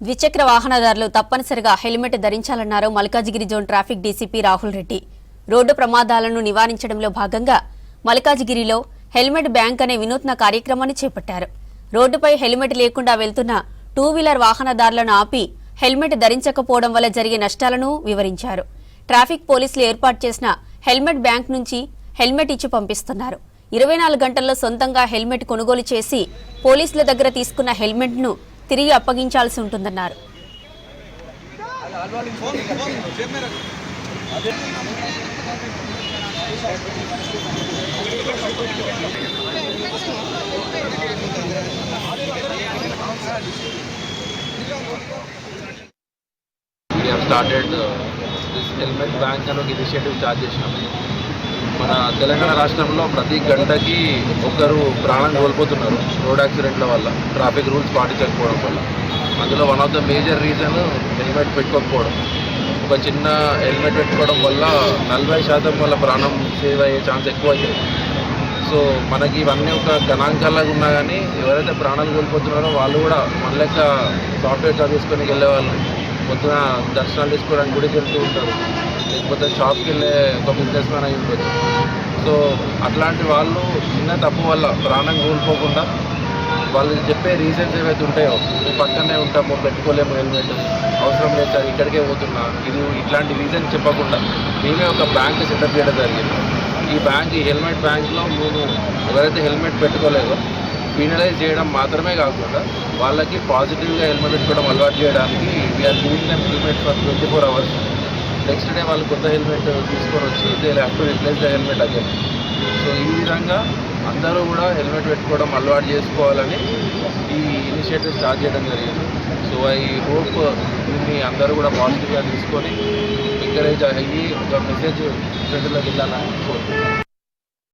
ద్విచక్ర వాహనదారులు తప్పనిసరిగా హెల్మెట్ ధరించాలన్నారు Malkajgiri zone traffic DCP Rahul Reddy. Road ప్రమాదాలను నివారించడంలో భాగంగా మల్కాజిగిరిలో హెల్మెట్ బ్యాంక్ అనే వినూత్న కార్యక్రమాన్ని చేపట్టారు. రోడ్డుపై హెల్మెట్ లేకుండా వెళ్తున్న టూ వీలర్ వాహనదారులను ఆపి హెల్మెట్ ధరించకపోవడం వల్ల జరిగే నష్టాలను వివరించారు. ట్రాఫిక్ పోలీసులు ఏర్పాటు చేసిన హెల్మెట్ బ్యాంక్ నుంచి హెల్మెట్ ఇచ్చి పంపిస్తున్నారు. 24 గంటల్లో సొంతంగా హెల్మెట్ కొనుగోలు చేసి పోలీసుల దగ్గర తీసుకున్న హెల్మెట్ ను తిరిగి అప్పగించాల్సి ఉంటుందన్నారు. We have started this helmet bank అనే ఇనిషియేటివ్ స్టార్ట్ చేసినాము. మన తెలంగాణ రాష్ట్రంలో ప్రతి గంటకి ఒకరు ప్రాణం కోల్పోతున్నారు రోడ్ యాక్సిడెంట్ల వల్ల, ట్రాఫిక్ రూల్స్ పాటించకపోవడం వల్ల. అందులో one of the major reason helmet పెట్టుకోకపోవడం. ఒక చిన్న హెల్మెట్ పెట్టుకోవడం వల్ల 40% వల్ల ప్రాణం సేవ్ అయ్యే ఛాన్స్ ఎక్కువ అవుతుంది. సో మనకి ఇవన్నీ ఒక గణాంకాలాగా ఉన్నా కానీ ఎవరైతే ప్రాణాలు కోల్పోతున్నారో వాళ్ళు కూడా మన లెక్క సాఫ్ట్వేర్ చదివేసుకొని వెళ్ళే వాళ్ళు పొద్దున దర్శనాలు తీసుకోవడానికి గుడికి వెళ్తూ ఉంటారు, లేకపోతే షాప్కి వెళ్ళే ఒక బిజినెస్ మ్యాన్ అయి ఉండొచ్చు. సో అట్లాంటి వాళ్ళు చిన్న తప్పు వల్ల ప్రాణం కోల్పోకుండా వాళ్ళు చెప్పే రీజన్స్ ఏవైతే ఉంటాయో, మేము పక్కనే ఉంటాము, పెట్టుకోలేము హెల్మెట్, అవసరం లేదు సార్ ఇక్కడికే పోతున్నా, ఇట్లాంటి రీజన్ చెప్పకుండా మేమే ఒక బ్యాంక్ సెటప్ చేయడం జరిగింది. ఈ హెల్మెట్ బ్యాంక్లో మేము ఎవరైతే హెల్మెట్ పెట్టుకోలేదో పీనలైజ్ చేయడం మాత్రమే కాకుండా వాళ్ళకి పాజిటివ్గా హెల్మెట్ పెట్టుకోవడం అలవాటు చేయడానికి we are giving them helmet for 24 hours. Next day వాళ్ళు కొత్త హెల్మెట్ తీసుకొని వచ్చి they have to replace the helmet again. So ఈ విధంగా అందరూ కూడా హెల్మెట్ పెట్టుకోవడం అలవాటు చేసుకోవాలని ఈ ఇనిషియేటివ్ స్టార్ట్ చేయడం జరిగింది. సో ఐ హోప్ దీన్ని అందరూ కూడా పాజిటివ్గా తీసుకొని ఎంకరేజ్ అయ్యి ఒక మెసేజ్ ప్రజలకు వెళ్ళాలని కోరుతున్నాను.